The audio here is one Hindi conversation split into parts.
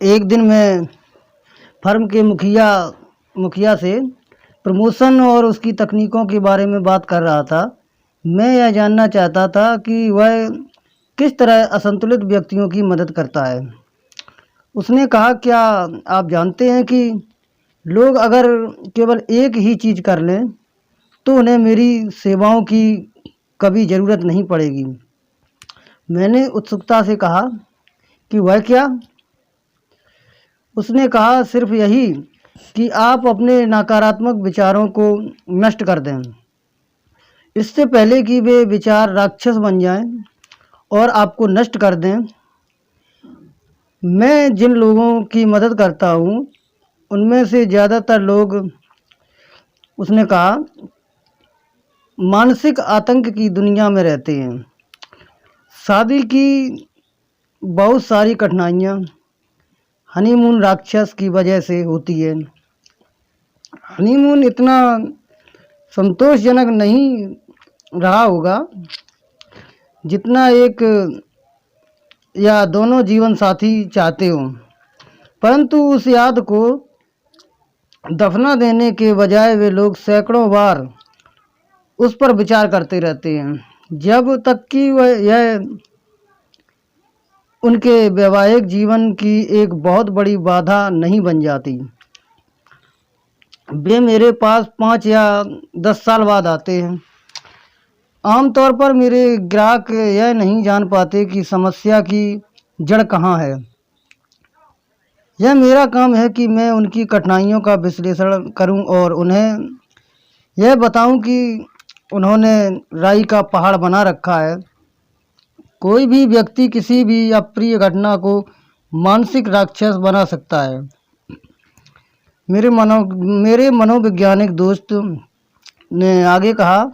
एक दिन मैं फर्म के मुखिया से प्रमोशन और उसकी तकनीकों के बारे में बात कर रहा था। मैं यह जानना चाहता था कि वह किस तरह असंतुलित व्यक्तियों की मदद करता है। उसने कहा, क्या आप जानते हैं कि लोग अगर केवल एक ही चीज़ कर लें तो उन्हें मेरी सेवाओं की कभी ज़रूरत नहीं पड़ेगी। मैंने उत्सुकता से कहा कि वह क्या? उसने कहा, सिर्फ यही कि आप अपने नकारात्मक विचारों को नष्ट कर दें, इससे पहले कि वे विचार राक्षस बन जाएं और आपको नष्ट कर दें। मैं जिन लोगों की मदद करता हूँ उनमें से ज़्यादातर लोग, उसने कहा, मानसिक आतंक की दुनिया में रहते हैं। शादी की बहुत सारी कठिनाइयाँ हनीमून राक्षस की वजह से होती है। हनीमून इतना संतोषजनक नहीं रहा होगा जितना एक या दोनों जीवन साथी चाहते हो, परंतु उस याद को दफना देने के बजाय वे लोग सैकड़ों बार उस पर विचार करते रहते हैं, जब तक कि यह उनके वैवाहिक जीवन की एक बहुत बड़ी बाधा नहीं बन जाती। वे मेरे पास 5 या 10 साल बाद आते हैं। आमतौर पर मेरे ग्राहक यह नहीं जान पाते कि समस्या की जड़ कहाँ है। यह मेरा काम है कि मैं उनकी कठिनाइयों का विश्लेषण करूं और उन्हें यह बताऊं कि उन्होंने राई का पहाड़ बना रखा है। कोई भी व्यक्ति किसी भी अप्रिय घटना को मानसिक राक्षस बना सकता है। मेरे मनोवैज्ञानिक दोस्त ने आगे कहा,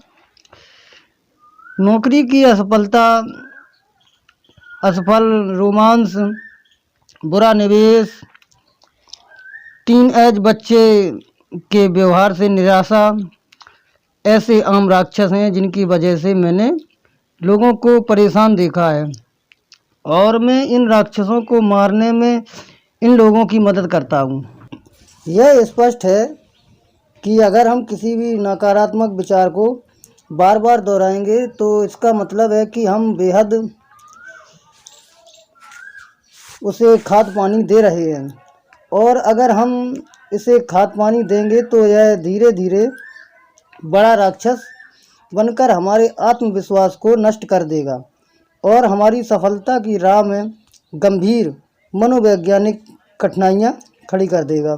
नौकरी की असफल रोमांस, बुरा निवेश, टीन एज बच्चे के व्यवहार से निराशा, ऐसे आम राक्षस हैं जिनकी वजह से मैंने लोगों को परेशान देखा है और मैं इन राक्षसों को मारने में इन लोगों की मदद करता हूँ। यह स्पष्ट है कि अगर हम किसी भी नकारात्मक विचार को बार बार दोहराएंगे तो इसका मतलब है कि हम बेहद उसे खाद पानी दे रहे हैं, और अगर हम इसे खाद पानी देंगे तो यह धीरे धीरे बड़ा राक्षस बनकर हमारे आत्मविश्वास को नष्ट कर देगा और हमारी सफलता की राह में गंभीर मनोवैज्ञानिक कठिनाइयाँ खड़ी कर देगा।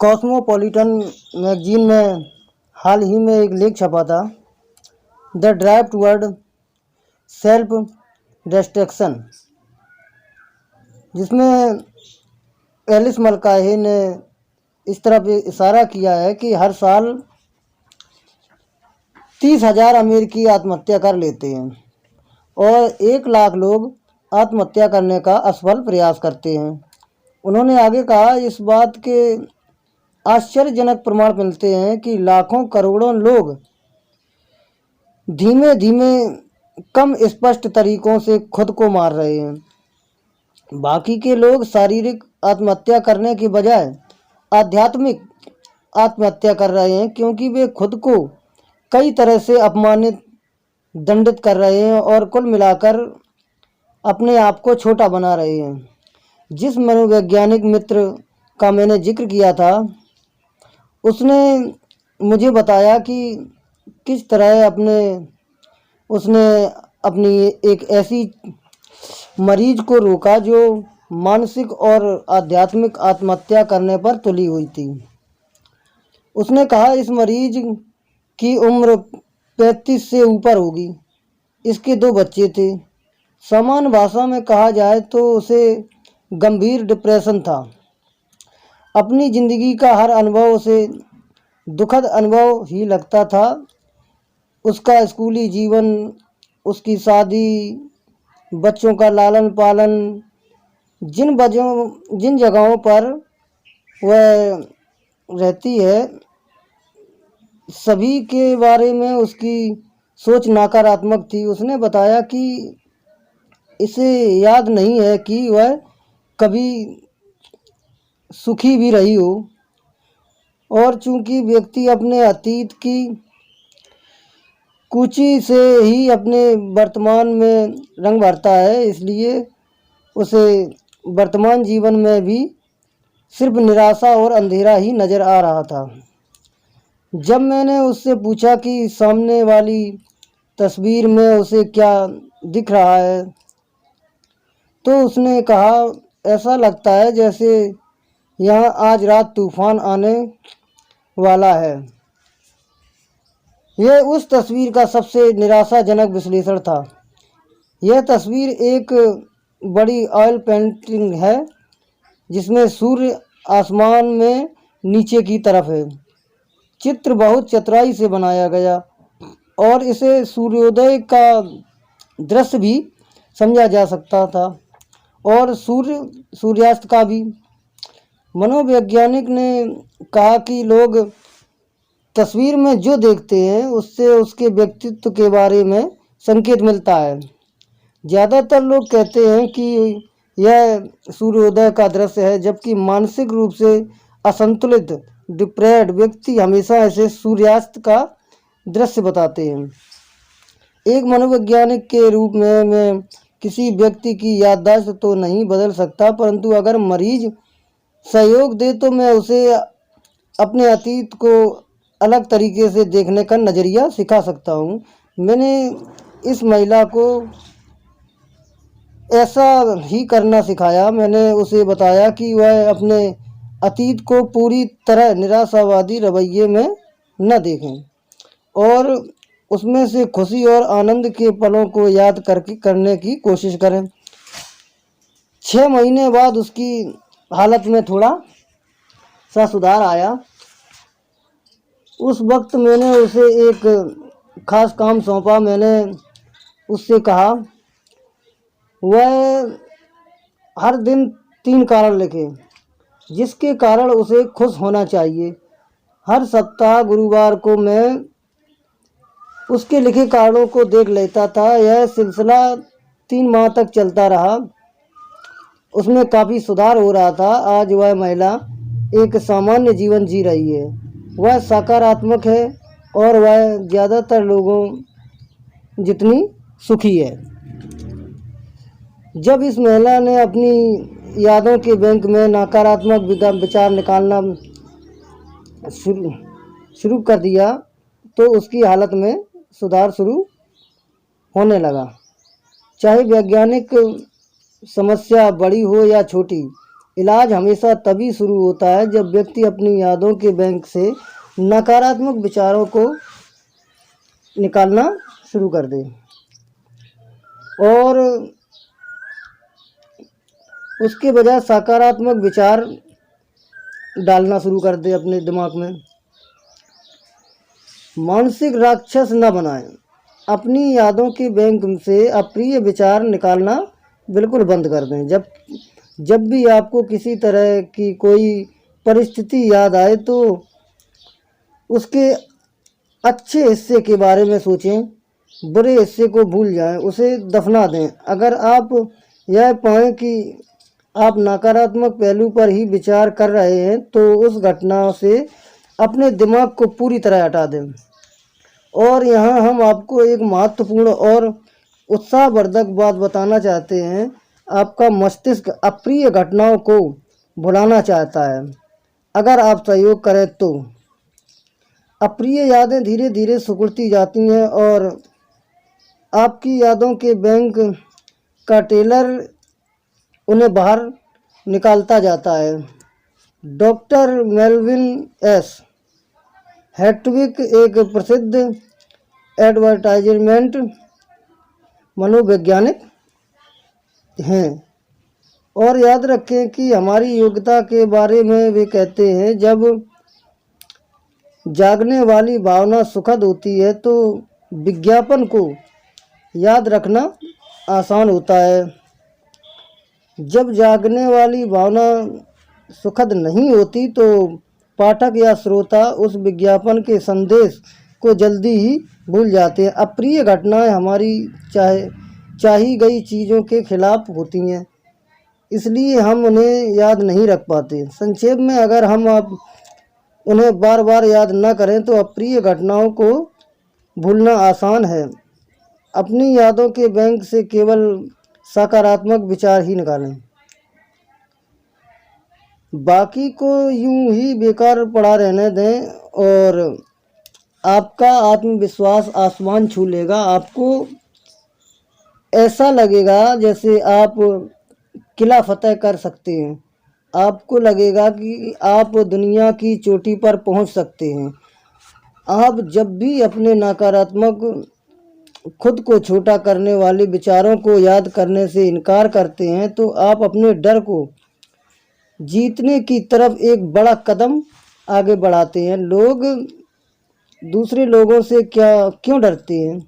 कॉस्मोपॉलिटन मैगजीन में हाल ही में एक लेख छपा था, the drive toward self destruction, जिसमें एलिस मलकाही ने इस तरफ इशारा किया है कि हर साल 30,000 अमेरिकी आत्महत्या कर लेते हैं और 1 लाख लोग आत्महत्या करने का असफल प्रयास करते हैं। उन्होंने आगे कहा, इस बात के आश्चर्यजनक प्रमाण मिलते हैं कि लाखों करोड़ों लोग धीमे धीमे कम स्पष्ट तरीकों से खुद को मार रहे हैं। बाकी के लोग शारीरिक आत्महत्या करने के बजाय आध्यात्मिक आत्महत्या कर रहे हैं, क्योंकि वे खुद को कई तरह से अपमानित, दंडित कर रहे हैं और कुल मिलाकर अपने आप को छोटा बना रहे हैं। जिस मनोवैज्ञानिक मित्र का मैंने जिक्र किया था, उसने मुझे बताया कि किस तरह उसने अपनी एक ऐसी मरीज को रोका जो मानसिक और आध्यात्मिक आत्महत्या करने पर तुली हुई थी। उसने कहा, इस मरीज की उम्र 35 से ऊपर होगी। इसके 2 बच्चे थे। सामान्य भाषा में कहा जाए तो उसे गंभीर डिप्रेशन था। अपनी ज़िंदगी का हर अनुभव उसे दुखद अनुभव ही लगता था। उसका स्कूली जीवन, उसकी शादी, बच्चों का लालन पालन, जिन जगहों पर वह रहती है, सभी के बारे में उसकी सोच नकारात्मक थी। उसने बताया कि इसे याद नहीं है कि वह कभी सुखी भी रही हो। और चूंकि व्यक्ति अपने अतीत की कुची से ही अपने वर्तमान में रंग भरता है, इसलिए उसे वर्तमान जीवन में भी सिर्फ निराशा और अंधेरा ही नज़र आ रहा था। जब मैंने उससे पूछा कि सामने वाली तस्वीर में उसे क्या दिख रहा है, तो उसने कहा, ऐसा लगता है जैसे यहाँ आज रात तूफान आने वाला है। यह उस तस्वीर का सबसे निराशाजनक विश्लेषण था। यह तस्वीर एक बड़ी ऑयल पेंटिंग है जिसमें सूर्य आसमान में नीचे की तरफ है। चित्र बहुत चतुराई से बनाया गया और इसे सूर्योदय का दृश्य भी समझा जा सकता था और सूर्यास्त का भी। मनोवैज्ञानिक ने कहा कि लोग तस्वीर में जो देखते हैं उससे उसके व्यक्तित्व के बारे में संकेत मिलता है। ज़्यादातर लोग कहते हैं कि यह सूर्योदय का दृश्य है, जबकि मानसिक रूप से असंतुलित डिप्रेस्ड व्यक्ति हमेशा ऐसे सूर्यास्त का दृश्य बताते हैं। एक मनोवैज्ञानिक के रूप में मैं किसी व्यक्ति की याददाश्त तो नहीं बदल सकता, परंतु अगर मरीज सहयोग दे तो मैं उसे अपने अतीत को अलग तरीके से देखने का नज़रिया सिखा सकता हूँ। मैंने इस महिला को ऐसा ही करना सिखाया। मैंने उसे बताया कि वह अपने अतीत को पूरी तरह निराशावादी रवैये में न देखें और उसमें से खुशी और आनंद के पलों को याद करने की कोशिश करें। 6 महीने बाद उसकी हालत में थोड़ा सा सुधार आया। उस वक्त मैंने उसे एक खास काम सौंपा। मैंने उससे कहा वह हर दिन 3 कारण लिखे जिसके कारण उसे खुश होना चाहिए। हर सप्ताह गुरुवार को मैं उसके लिखे कारणों को देख लेता था। यह सिलसिला 3 माह तक चलता रहा। उसमें काफ़ी सुधार हो रहा था। आज वह महिला एक सामान्य जीवन जी रही है। वह सकारात्मक है और वह ज़्यादातर लोगों जितनी सुखी है। जब इस महिला ने अपनी यादों के बैंक में नकारात्मक विचार निकालना शुरू कर दिया तो उसकी हालत में सुधार शुरू होने लगा। चाहे वैज्ञानिक समस्या बड़ी हो या छोटी, इलाज हमेशा तभी शुरू होता है जब व्यक्ति अपनी यादों के बैंक से नकारात्मक विचारों को निकालना शुरू कर दे और उसके बजाय सकारात्मक विचार डालना शुरू कर दे अपने दिमाग में। मानसिक राक्षस न बनाएं। अपनी यादों के बैंक से अप्रिय विचार निकालना बिल्कुल बंद कर दें। जब भी आपको किसी तरह की कोई परिस्थिति याद आए तो उसके अच्छे हिस्से के बारे में सोचें, बुरे हिस्से को भूल जाएं, उसे दफना दें। अगर आप यह पाएं कि आप नकारात्मक पहलू पर ही विचार कर रहे हैं तो उस घटना से अपने दिमाग को पूरी तरह हटा दें। और यहाँ हम आपको एक महत्वपूर्ण और उत्साहवर्धक बात बताना चाहते हैं। आपका मस्तिष्क अप्रिय घटनाओं को भुलाना चाहता है अगर आप सहयोग करें तो। अप्रिय यादें धीरे धीरे सिकुड़ती जाती हैं और आपकी यादों के बैंक का टेलर उन्हें बाहर निकालता जाता है। डॉक्टर मेलविन एस हैटविक एक प्रसिद्ध एडवर्टाइजमेंट मनोवैज्ञानिक हैं और याद रखें कि हमारी योग्यता के बारे में वे कहते हैं, जब जागने वाली भावना सुखद होती है तो विज्ञापन को याद रखना आसान होता है। जब जागने वाली भावना सुखद नहीं होती तो पाठक या श्रोता उस विज्ञापन के संदेश को जल्दी ही भूल जाते हैं। अप्रिय घटनाएं हमारी चाही गई चीज़ों के खिलाफ होती हैं। इसलिए हम उन्हें याद नहीं रख पाते। संक्षेप में अगर हम आप उन्हें बार बार याद न करें तो अप्रिय घटनाओं को भूलना आसान है। अपनी यादों के बैंक से केवल सकारात्मक विचार ही निकालें, बाकी को यूं ही बेकार पड़ा रहने दें और आपका आत्मविश्वास आसमान छू लेगा। आपको ऐसा लगेगा जैसे आप किला फतेह कर सकते हैं। आपको लगेगा कि आप दुनिया की चोटी पर पहुंच सकते हैं। आप जब भी अपने नकारात्मक खुद को छोटा करने वाले विचारों को याद करने से इनकार करते हैं तो आप अपने डर को जीतने की तरफ एक बड़ा कदम आगे बढ़ाते हैं। लोग दूसरे लोगों से क्यों डरते हैं?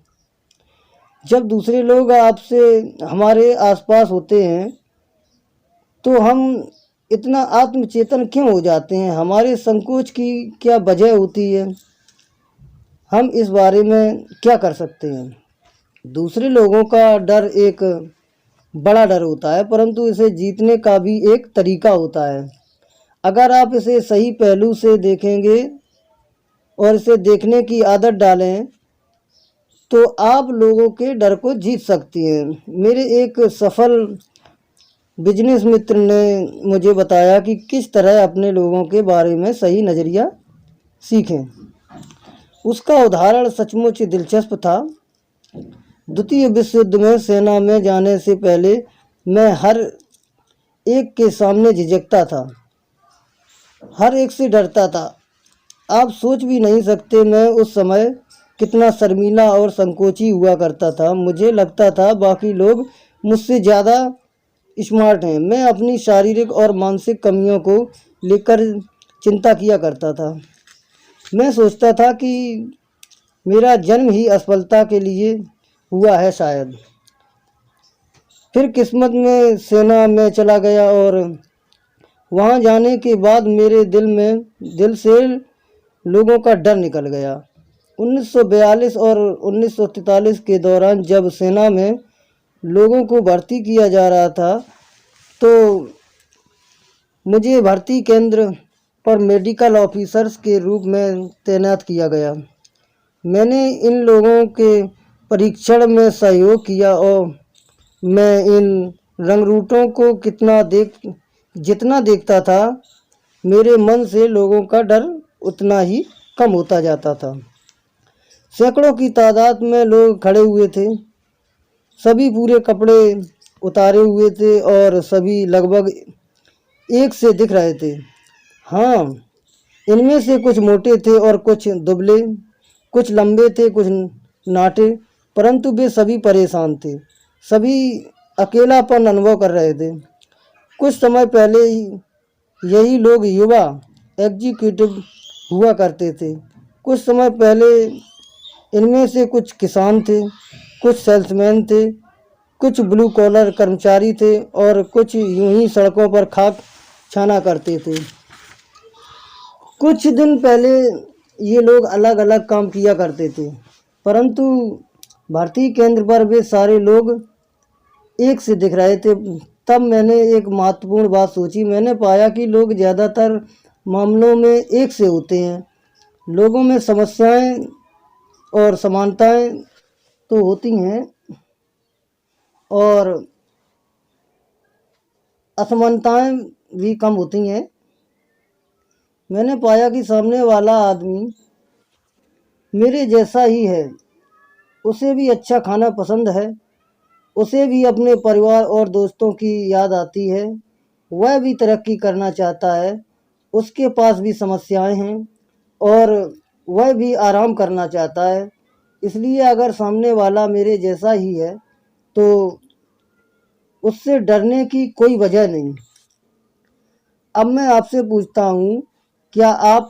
जब दूसरे लोग आपसे हमारे आसपास होते हैं तो हम इतना आत्मचेतन क्यों हो जाते हैं? हमारे संकोच की क्या वजह होती है? हम इस बारे में क्या कर सकते हैं? दूसरे लोगों का डर एक बड़ा डर होता है, परंतु इसे जीतने का भी एक तरीका होता है। अगर आप इसे सही पहलू से देखेंगे और इसे देखने की आदत डालें तो आप लोगों के डर को जीत सकती हैं। मेरे एक सफल बिजनेस मित्र ने मुझे बताया कि किस तरह अपने लोगों के बारे में सही नज़रिया सीखें। उसका उदाहरण सचमुच दिलचस्प था। द्वितीय विश्व युद्ध में सेना में जाने से पहले मैं हर एक के सामने झिझकता था, हर एक से डरता था। आप सोच भी नहीं सकते मैं उस समय कितना शर्मीला और संकोची हुआ करता था। मुझे लगता था बाकी लोग मुझसे ज़्यादा स्मार्ट हैं। मैं अपनी शारीरिक और मानसिक कमियों को लेकर चिंता किया करता था। मैं सोचता था कि मेरा जन्म ही असफलता के लिए हुआ है शायद। फिर किस्मत में सेना में चला गया और वहाँ जाने के बाद मेरे दिल से लोगों का डर निकल गया। 1942 और 1943 के दौरान जब सेना में लोगों को भर्ती किया जा रहा था तो मुझे भर्ती केंद्र पर मेडिकल ऑफिसर्स के रूप में तैनात किया गया। मैंने इन लोगों के परीक्षण में सहयोग किया और मैं इन रंगरूटों को जितना देखता था मेरे मन से लोगों का डर उतना ही कम होता जाता था। सैकड़ों की तादाद में लोग खड़े हुए थे, सभी पूरे कपड़े उतारे हुए थे और सभी लगभग एक से दिख रहे थे। हाँ, इनमें से कुछ मोटे थे और कुछ दुबले, कुछ लंबे थे, कुछ नाटे, परंतु वे सभी परेशान थे। सभी अकेलापन अनुभव कर रहे थे। कुछ समय पहले यही लोग युवा एग्जीक्यूटिव हुआ करते थे। कुछ समय पहले इनमें से कुछ किसान थे, कुछ सेल्समैन थे, कुछ ब्लू कॉलर कर्मचारी थे और कुछ यूं ही सड़कों पर खाक छाना करते थे। कुछ दिन पहले ये लोग अलग अलग काम किया करते थे, परंतु भर्ती केंद्र पर वे सारे लोग एक से दिख रहे थे। तब मैंने एक महत्वपूर्ण बात सोची। मैंने पाया कि लोग ज़्यादातर मामलों में एक से होते हैं। लोगों में समस्याएं और समानताएं तो होती हैं और असमानताएं भी कम होती हैं। मैंने पाया कि सामने वाला आदमी मेरे जैसा ही है। उसे भी अच्छा खाना पसंद है, उसे भी अपने परिवार और दोस्तों की याद आती है, वह भी तरक्की करना चाहता है, उसके पास भी समस्याएं हैं और वह भी आराम करना चाहता है। इसलिए अगर सामने वाला मेरे जैसा ही है तो उससे डरने की कोई वजह नहीं। अब मैं आपसे पूछता हूँ, क्या आप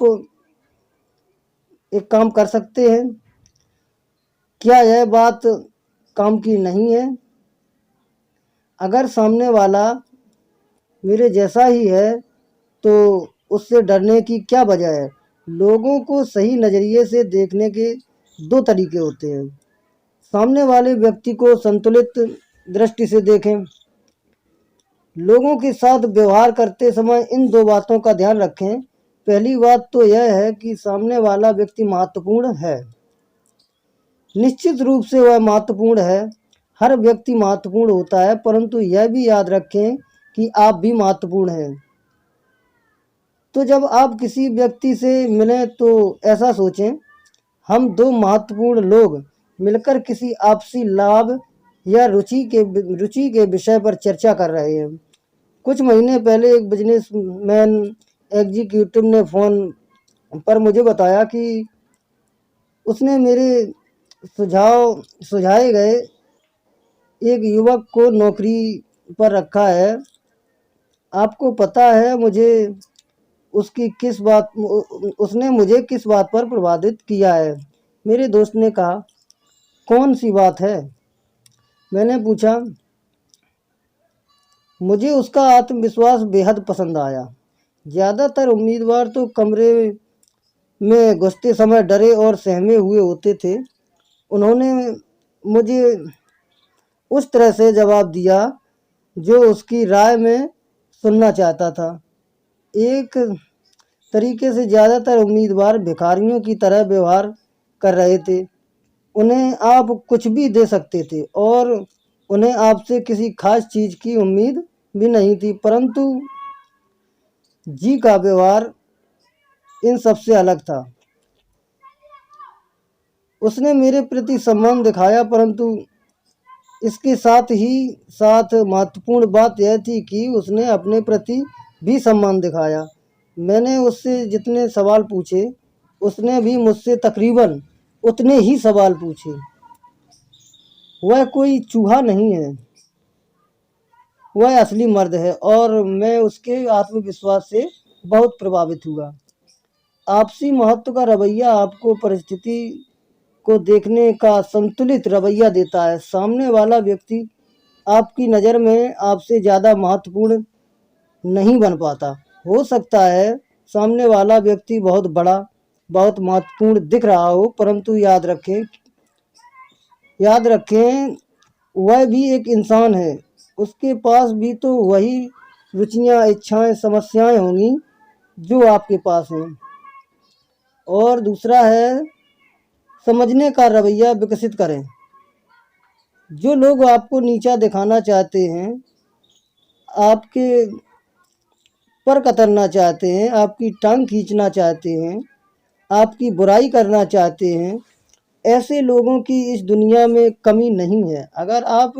एक काम कर सकते हैं? क्या यह बात काम की नहीं है? अगर सामने वाला मेरे जैसा ही है तो उससे डरने की क्या वजह है? लोगों को सही नज़रिए से देखने के दो तरीके होते हैं। सामने वाले व्यक्ति को संतुलित दृष्टि से देखें। लोगों के साथ व्यवहार करते समय इन दो बातों का ध्यान रखें। पहली बात तो यह है कि सामने वाला व्यक्ति महत्वपूर्ण है। निश्चित रूप से वह महत्वपूर्ण है। हर व्यक्ति महत्वपूर्ण होता है, परंतु यह भी याद रखें कि आप भी महत्वपूर्ण हैं। तो जब आप किसी व्यक्ति से मिलें तो ऐसा सोचें, हम दो महत्वपूर्ण लोग मिलकर किसी आपसी लाभ या रुचि के विषय पर चर्चा कर रहे हैं। कुछ महीने पहले एक बिजनेसमैन एग्जीक्यूटिव ने फ़ोन पर मुझे बताया कि उसने मेरे सुझाए गए एक युवक को नौकरी पर रखा है। आपको पता है उसने मुझे किस बात पर प्रभावित किया है? मेरे दोस्त ने कहा, कौन सी बात है? मैंने पूछा। मुझे उसका आत्मविश्वास बेहद पसंद आया। ज़्यादातर उम्मीदवार तो कमरे में घुसते समय डरे और सहमे हुए होते थे। उन्होंने मुझे उस तरह से जवाब दिया जो उसकी राय में सुनना चाहता था। एक तरीके से ज़्यादातर उम्मीदवार भिखारियों की तरह व्यवहार कर रहे थे। उन्हें आप कुछ भी दे सकते थे और उन्हें आपसे किसी खास चीज़ की उम्मीद भी नहीं थी, परंतु जी का व्यवहार इन सबसे अलग था। उसने मेरे प्रति सम्मान दिखाया, परंतु इसके साथ ही साथ महत्वपूर्ण बात यह थी कि उसने अपने प्रति भी सम्मान दिखाया। मैंने उससे जितने सवाल पूछे, उसने भी मुझसे तकरीबन उतने ही सवाल पूछे। वह कोई चूहा नहीं है, वह असली मर्द है और मैं उसके आत्मविश्वास से बहुत प्रभावित हुआ। आपसी महत्व का रवैया आपको परिस्थिति को देखने का संतुलित रवैया देता है। सामने वाला व्यक्ति आपकी नज़र में आपसे ज़्यादा महत्वपूर्ण नहीं बन पाता। हो सकता है सामने वाला व्यक्ति बहुत बड़ा, बहुत महत्वपूर्ण दिख रहा हो, परंतु याद रखें वह भी एक इंसान है। उसके पास भी तो वही रुचियाँ, इच्छाएं, समस्याएं होंगी जो आपके पास हैं। और दूसरा है, समझने का रवैया विकसित करें। जो लोग आपको नीचा दिखाना चाहते हैं, आपके पर कतरना चाहते हैं, आपकी टांग खींचना चाहते हैं, आपकी बुराई करना चाहते हैं, ऐसे लोगों की इस दुनिया में कमी नहीं है। अगर आप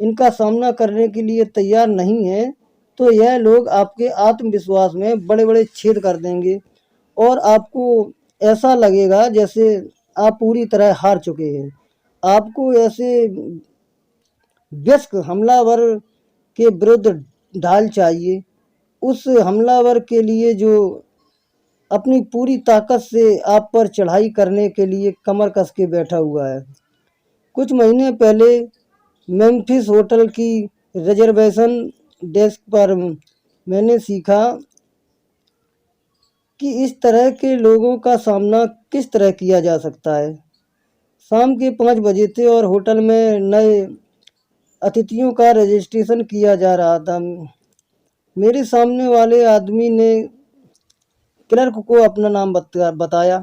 इनका सामना करने के लिए तैयार नहीं हैं तो यह लोग आपके आत्मविश्वास में बड़े बड़े छेद कर देंगे और आपको ऐसा लगेगा जैसे आप पूरी तरह हार चुके हैं। आपको ऐसे व्यस्क हमलावर के विरुद्ध ढाल चाहिए, उस हमलावर के लिए जो अपनी पूरी ताकत से आप पर चढ़ाई करने के लिए कमर कस के बैठा हुआ है। कुछ महीने पहले मेम्फिस होटल की रिजर्वेशन डेस्क पर मैंने सीखा कि इस तरह के लोगों का सामना किस तरह किया जा सकता है। शाम के 5 बजे थे और होटल में नए अतिथियों का रजिस्ट्रेशन किया जा रहा था। मेरे सामने वाले आदमी ने क्लर्क को अपना नाम बताया।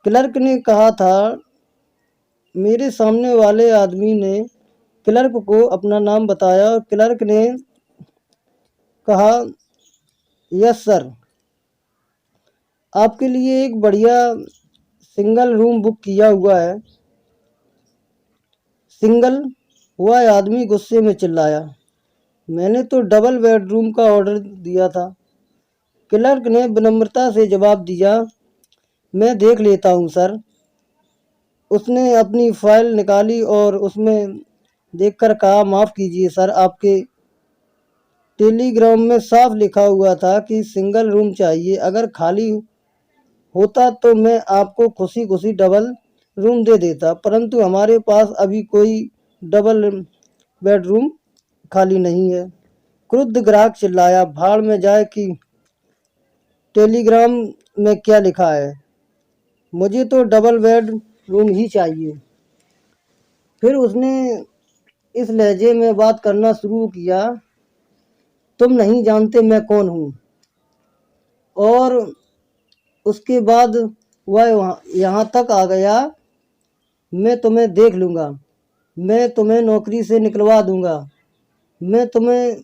क्लर्क ने कहा था मेरे सामने वाले आदमी ने क्लर्क को अपना नाम बताया और क्लर्क ने कहा, यस सर, आपके लिए एक बढ़िया सिंगल रूम बुक किया हुआ है। सिंगल? वह आदमी गुस्से में चिल्लाया। मैंने तो डबल बेडरूम का ऑर्डर दिया था। क्लर्क ने विनम्रता से जवाब दिया, मैं देख लेता हूँ सर। उसने अपनी फाइल निकाली और उसमें देखकर कहा, माफ़ कीजिए सर, आपके टेलीग्राम में साफ लिखा हुआ था कि सिंगल रूम चाहिए। अगर खाली होता तो मैं आपको खुशी खुशी डबल रूम दे देता, परंतु हमारे पास अभी कोई डबल बेडरूम खाली नहीं है। क्रुद्ध ग्राहक चिल्लाया, भाड़ में जाए कि टेलीग्राम में क्या लिखा है, मुझे तो डबल बेड रूम ही चाहिए। फिर उसने इस लहजे में बात करना शुरू किया, तुम नहीं जानते मैं कौन हूँ। और उसके बाद वह यहाँ तक आ गया, मैं तुम्हें देख लूँगा, मैं तुम्हें नौकरी से निकलवा दूँगा, मैं तुम्हें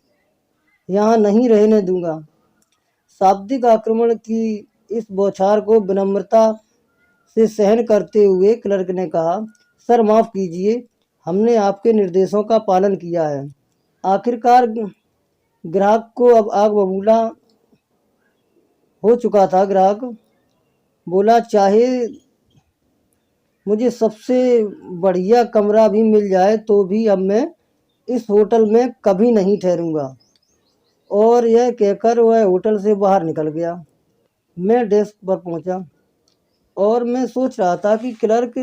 यहाँ नहीं रहने दूँगा। शाब्दिक आक्रमण की इस बौछार को विनम्रता से सहन करते हुए क्लर्क ने कहा, सर माफ़ कीजिए, हमने आपके निर्देशों का पालन किया है। आखिरकार ग्राहक को अब आग बबूला हो चुका था। ग्राहक बोला, चाहे मुझे सबसे बढ़िया कमरा भी मिल जाए तो भी अब मैं इस होटल में कभी नहीं ठहरूंगा। और यह कहकर वह होटल से बाहर निकल गया। मैं डेस्क पर पहुंचा और मैं सोच रहा था कि क्लर्क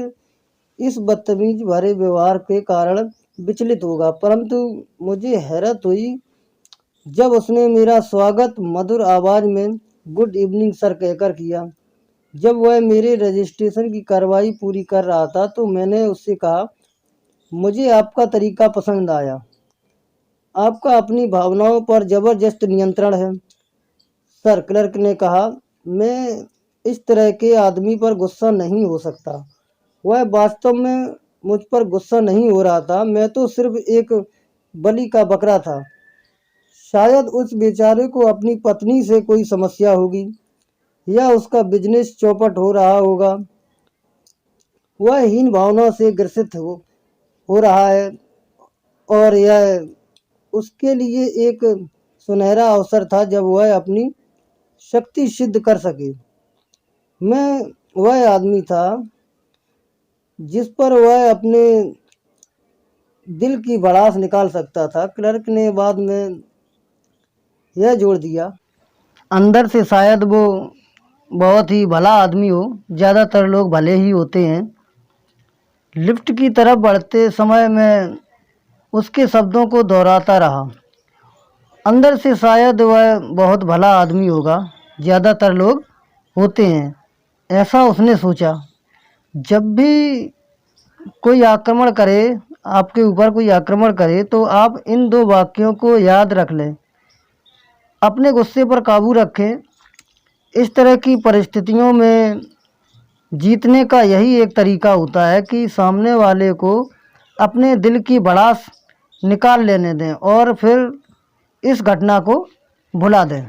इस बदतमीज भरे व्यवहार के कारण विचलित होगा, परंतु मुझे हैरत हुई जब उसने मेरा स्वागत मधुर आवाज़ में गुड इवनिंग सर कहकर किया। जब वह मेरे रजिस्ट्रेशन की कार्रवाई पूरी कर रहा था तो मैंने उससे कहा, मुझे आपका तरीका पसंद आया, आपका अपनी भावनाओं पर ज़बरदस्त नियंत्रण है। सर, क्लर्क ने कहा, मैं इस तरह के आदमी पर गुस्सा नहीं हो सकता। वह वास्तव में मुझ पर गुस्सा नहीं हो रहा था, मैं तो सिर्फ एक बलि का बकरा था। शायद उस बेचारे को अपनी पत्नी से कोई समस्या होगी या उसका बिजनेस चौपट हो रहा होगा। वह हीन भावना से ग्रसित हो रहा है और यह उसके लिए एक सुनहरा अवसर था जब वह अपनी शक्ति सिद्ध कर सके। मैं वह आदमी था जिस पर वह अपने दिल की भड़ास निकाल सकता था। क्लर्क ने बाद में यह जोड़ दिया, अंदर से शायद वो बहुत ही भला आदमी हो, ज़्यादातर लोग भले ही होते हैं। लिफ्ट की तरफ बढ़ते समय मैं उसके शब्दों को दोहराता रहा, अंदर से शायद वह बहुत भला आदमी होगा, ज़्यादातर लोग होते हैं, ऐसा उसने सोचा। जब भी कोई आक्रमण करे, आपके ऊपर कोई आक्रमण करे, तो आप इन दो वाक्यों को याद रख लें। अपने गुस्से पर काबू रखें। इस तरह की परिस्थितियों में जीतने का यही एक तरीका होता है कि सामने वाले को अपने दिल की भड़ास निकाल लेने दें और फिर इस घटना को भुला दें।